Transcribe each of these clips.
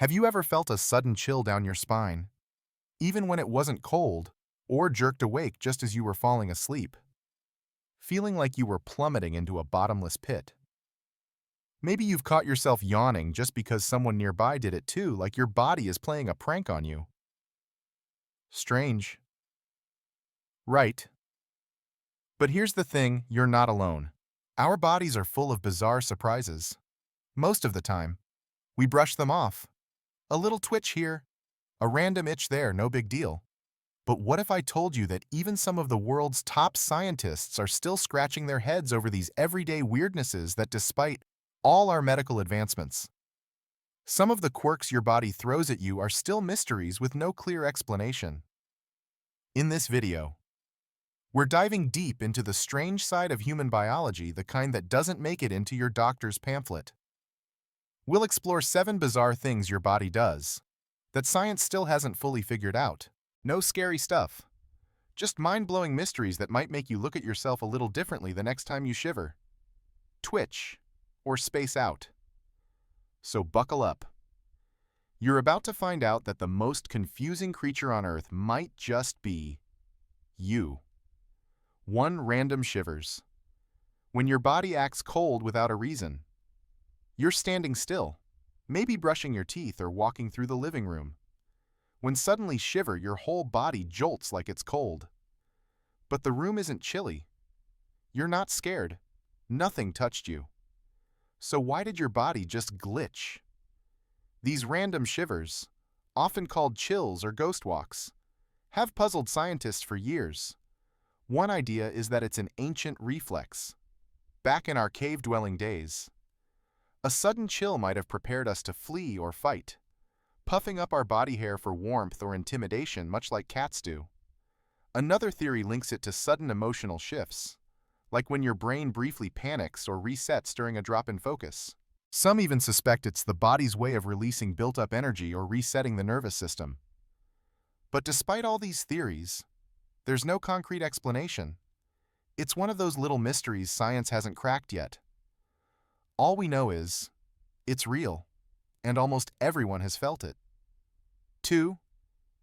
Have you ever felt a sudden chill down your spine, even when it wasn't cold, or jerked awake just as you were falling asleep, feeling like you were plummeting into a bottomless pit? Maybe you've caught yourself yawning just because someone nearby did it too, like your body is playing a prank on you. Strange, right? But here's the thing, you're not alone. Our bodies are full of bizarre surprises. Most of the time, we brush them off. A little twitch here, a random itch there, no big deal. But what if I told you that even some of the world's top scientists are still scratching their heads over these everyday weirdnesses that, despite all our medical advancements, some of the quirks your body throws at you are still mysteries with no clear explanation? In this video, we're diving deep into the strange side of human biology, the kind that doesn't make it into your doctor's pamphlet. We'll explore 7 bizarre things your body does that science still hasn't fully figured out. No scary stuff, just mind-blowing mysteries that might make you look at yourself a little differently the next time you shiver, twitch, or space out. So buckle up. You're about to find out that the most confusing creature on Earth might just be you. 1. Random shivers. When your body acts cold without a reason. You're standing still, maybe brushing your teeth or walking through the living room, when suddenly shiver, your whole body jolts like it's cold. But the room isn't chilly. You're not scared. Nothing touched you. So why did your body just glitch? These random shivers, often called chills or ghost walks, have puzzled scientists for years. One idea is that it's an ancient reflex. Back in our cave-dwelling days, a sudden chill might have prepared us to flee or fight, puffing up our body hair for warmth or intimidation, much like cats do. Another theory links it to sudden emotional shifts, like when your brain briefly panics or resets during a drop in focus. Some even suspect it's the body's way of releasing built-up energy or resetting the nervous system. But despite all these theories, there's no concrete explanation. It's one of those little mysteries science hasn't cracked yet. All we know is, it's real, and almost everyone has felt it. 2.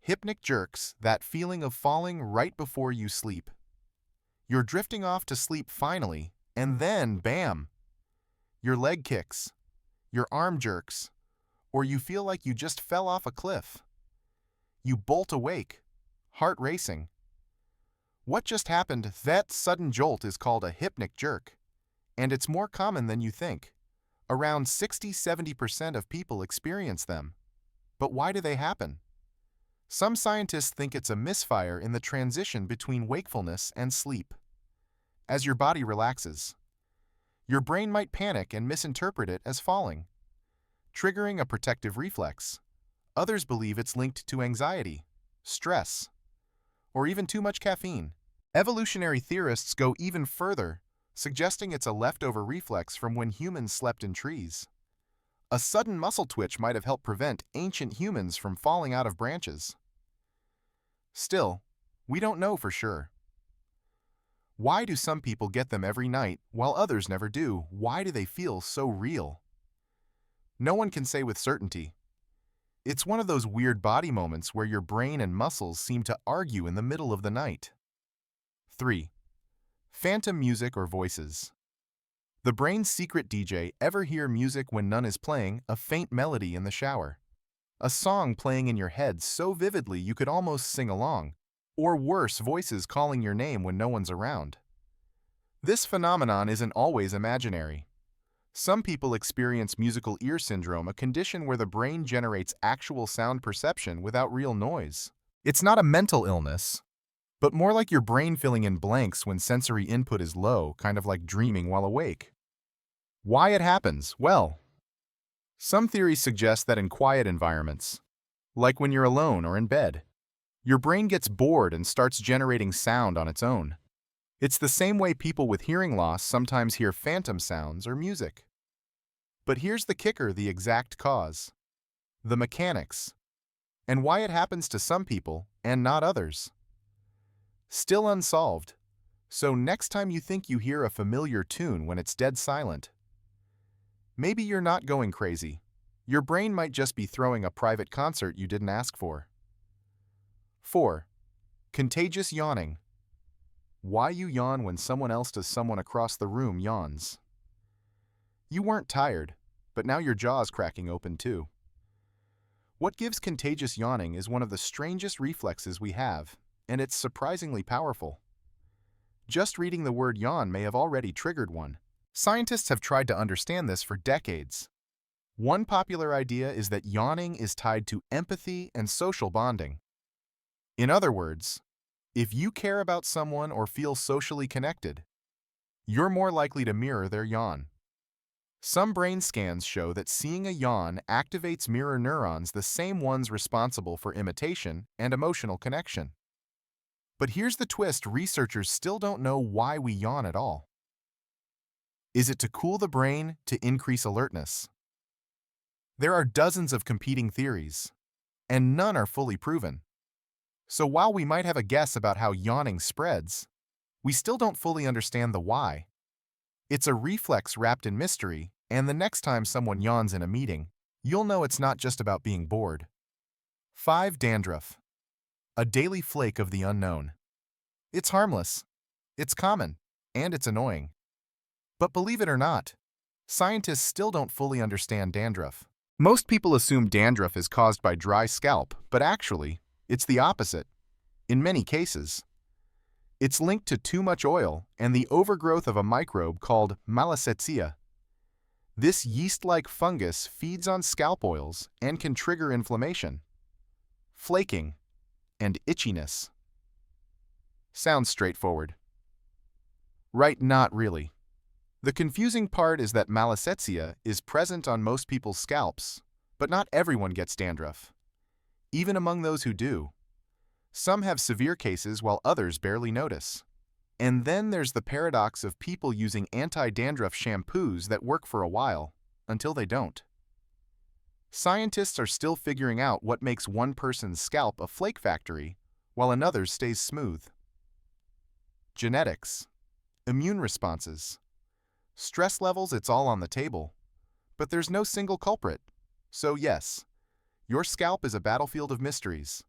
Hypnic jerks, that feeling of falling right before you sleep. You're drifting off to sleep finally, and then, bam! Your leg kicks, your arm jerks, or you feel like you just fell off a cliff. You bolt awake, heart racing. What just happened? That sudden jolt is called a hypnic jerk, and it's more common than you think. Around 60–70% of people experience them. But why do they happen? Some scientists think it's a misfire in the transition between wakefulness and sleep. As your body relaxes, your brain might panic and misinterpret it as falling, triggering a protective reflex. Others believe it's linked to anxiety, stress, or even too much caffeine. Evolutionary theorists go even further, suggesting it's a leftover reflex from when humans slept in trees. A sudden muscle twitch might have helped prevent ancient humans from falling out of branches. Still, we don't know for sure. Why do some people get them every night while others never do? Why do they feel so real? No one can say with certainty. It's one of those weird body moments where your brain and muscles seem to argue in the middle of the night. 3. Phantom music or voices. The brain's secret DJ. Ever hear music when none is playing, a faint melody in the shower? A song playing in your head so vividly you could almost sing along, or worse, voices calling your name when no one's around. This phenomenon isn't always imaginary. Some people experience musical ear syndrome, a condition where the brain generates actual sound perception without real noise. It's not a mental illness, but more like your brain filling in blanks when sensory input is low, kind of like dreaming while awake. Why it happens? Well, some theories suggest that in quiet environments, like when you're alone or in bed, your brain gets bored and starts generating sound on its own. It's the same way people with hearing loss sometimes hear phantom sounds or music. But here's the kicker, the exact cause, the mechanics, and why it happens to some people and not others. Still unsolved, so next time you think you hear a familiar tune when it's dead silent, maybe you're not going crazy. Your brain might just be throwing a private concert you didn't ask for. 4. Contagious yawning. Why you yawn when someone else does someone across the room yawns. You weren't tired, but now your jaw's cracking open too. What gives contagious yawning is one of the strangest reflexes we have, and it's surprisingly powerful. Just reading the word yawn may have already triggered one. Scientists have tried to understand this for decades. One popular idea is that yawning is tied to empathy and social bonding. In other words, if you care about someone or feel socially connected, you're more likely to mirror their yawn. Some brain scans show that seeing a yawn activates mirror neurons, the same ones responsible for imitation and emotional connection. But here's the twist: researchers still don't know why we yawn at all. Is it to cool the brain, to increase alertness? There are dozens of competing theories, and none are fully proven. So while we might have a guess about how yawning spreads, we still don't fully understand the why. It's a reflex wrapped in mystery, and the next time someone yawns in a meeting, you'll know it's not just about being bored. 5. Dandruff. A daily flake of the unknown. It's harmless, it's common, and it's annoying. But believe it or not, scientists still don't fully understand dandruff. Most people assume dandruff is caused by dry scalp, but actually, it's the opposite. In many cases, it's linked to too much oil and the overgrowth of a microbe called Malassezia. This yeast-like fungus feeds on scalp oils and can trigger inflammation, flaking, and itchiness. Sounds straightforward. Right, not really. The confusing part is that Malassezia is present on most people's scalps, but not everyone gets dandruff. Even among those who do, some have severe cases while others barely notice. And then there's the paradox of people using anti-dandruff shampoos that work for a while, until they don't. Scientists are still figuring out what makes one person's scalp a flake factory, while another's stays smooth. Genetics, immune responses, stress levels, it's all on the table. But there's no single culprit. So yes, your scalp is a battlefield of mysteries.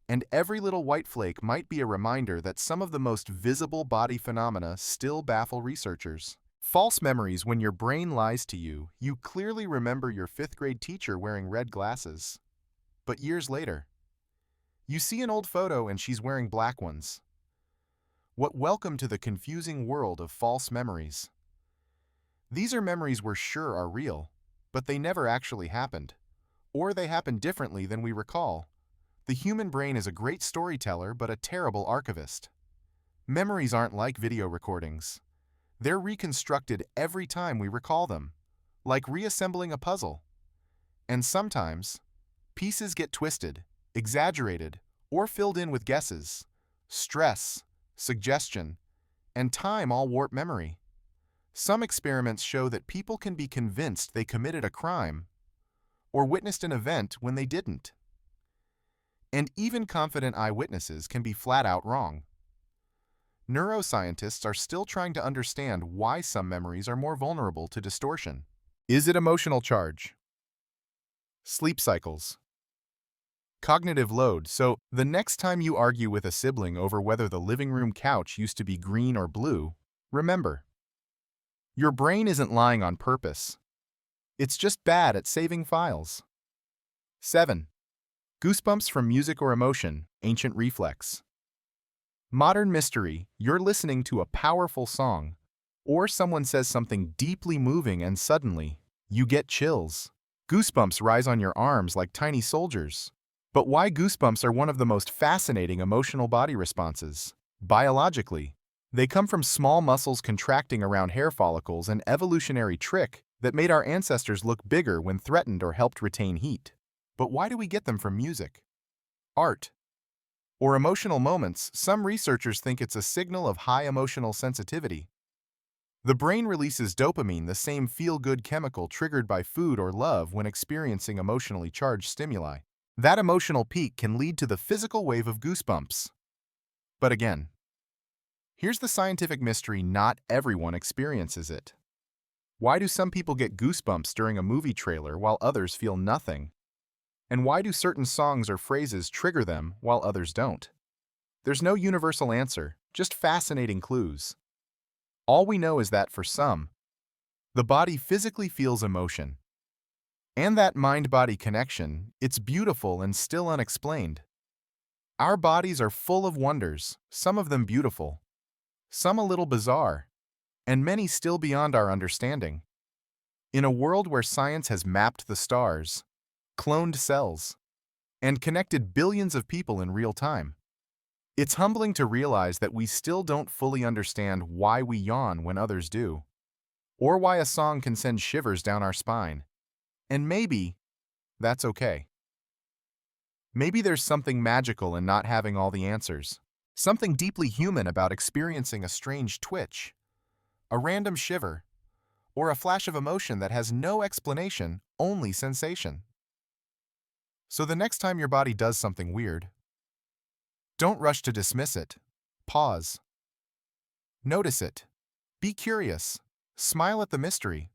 And every little white flake might be a reminder that some of the most visible body phenomena still baffle researchers. False memories. When your brain lies to you, you clearly remember your 5th grade teacher wearing red glasses. But years later, you see an old photo and she's wearing black ones. Welcome to the confusing world of false memories. These are memories we're sure are real, but they never actually happened. Or they happened differently than we recall. The human brain is a great storyteller but a terrible archivist. Memories aren't like video recordings. They're reconstructed every time we recall them, like reassembling a puzzle. And sometimes, pieces get twisted, exaggerated, or filled in with guesses. Stress, suggestion, and time all warp memory. Some experiments show that people can be convinced they committed a crime or witnessed an event when they didn't. And even confident eyewitnesses can be flat out wrong. Neuroscientists are still trying to understand why some memories are more vulnerable to distortion. Is it emotional charge? Sleep cycles. Cognitive load. So, the next time you argue with a sibling over whether the living room couch used to be green or blue, remember, your brain isn't lying on purpose. It's just bad at saving files. 7. Goosebumps from music or emotion, ancient reflex. Modern mystery. You're listening to a powerful song, or someone says something deeply moving and suddenly, you get chills. Goosebumps rise on your arms like tiny soldiers. But why goosebumps are one of the most fascinating emotional body responses? Biologically, they come from small muscles contracting around hair follicles, an evolutionary trick that made our ancestors look bigger when threatened or helped retain heat. But why do we get them from music, art, or emotional moments? Some researchers think it's a signal of high emotional sensitivity. The brain releases dopamine, the same feel-good chemical triggered by food or love when experiencing emotionally charged stimuli. That emotional peak can lead to the physical wave of goosebumps. But again, here's the scientific mystery: not everyone experiences it. Why do some people get goosebumps during a movie trailer while others feel nothing? And why do certain songs or phrases trigger them while others don't? There's no universal answer, just fascinating clues. All we know is that for some, the body physically feels emotion. And that mind-body connection, it's beautiful and still unexplained. Our bodies are full of wonders, some of them beautiful, some a little bizarre, and many still beyond our understanding. In a world where science has mapped the stars, cloned cells, and connected billions of people in real time, it's humbling to realize that we still don't fully understand why we yawn when others do, or why a song can send shivers down our spine. And maybe that's okay. Maybe there's something magical in not having all the answers, something deeply human about experiencing a strange twitch, a random shiver, or a flash of emotion that has no explanation, only sensation. So the next time your body does something weird, don't rush to dismiss it. Pause. Notice it. Be curious. Smile at the mystery.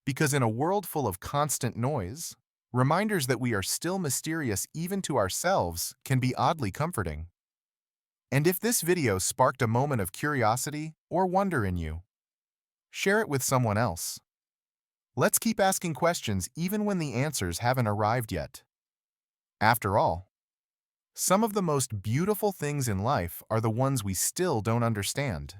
Because in a world full of constant noise, reminders that we are still mysterious even to ourselves can be oddly comforting. And if this video sparked a moment of curiosity or wonder in you, share it with someone else. Let's keep asking questions even when the answers haven't arrived yet. After all, some of the most beautiful things in life are the ones we still don't understand.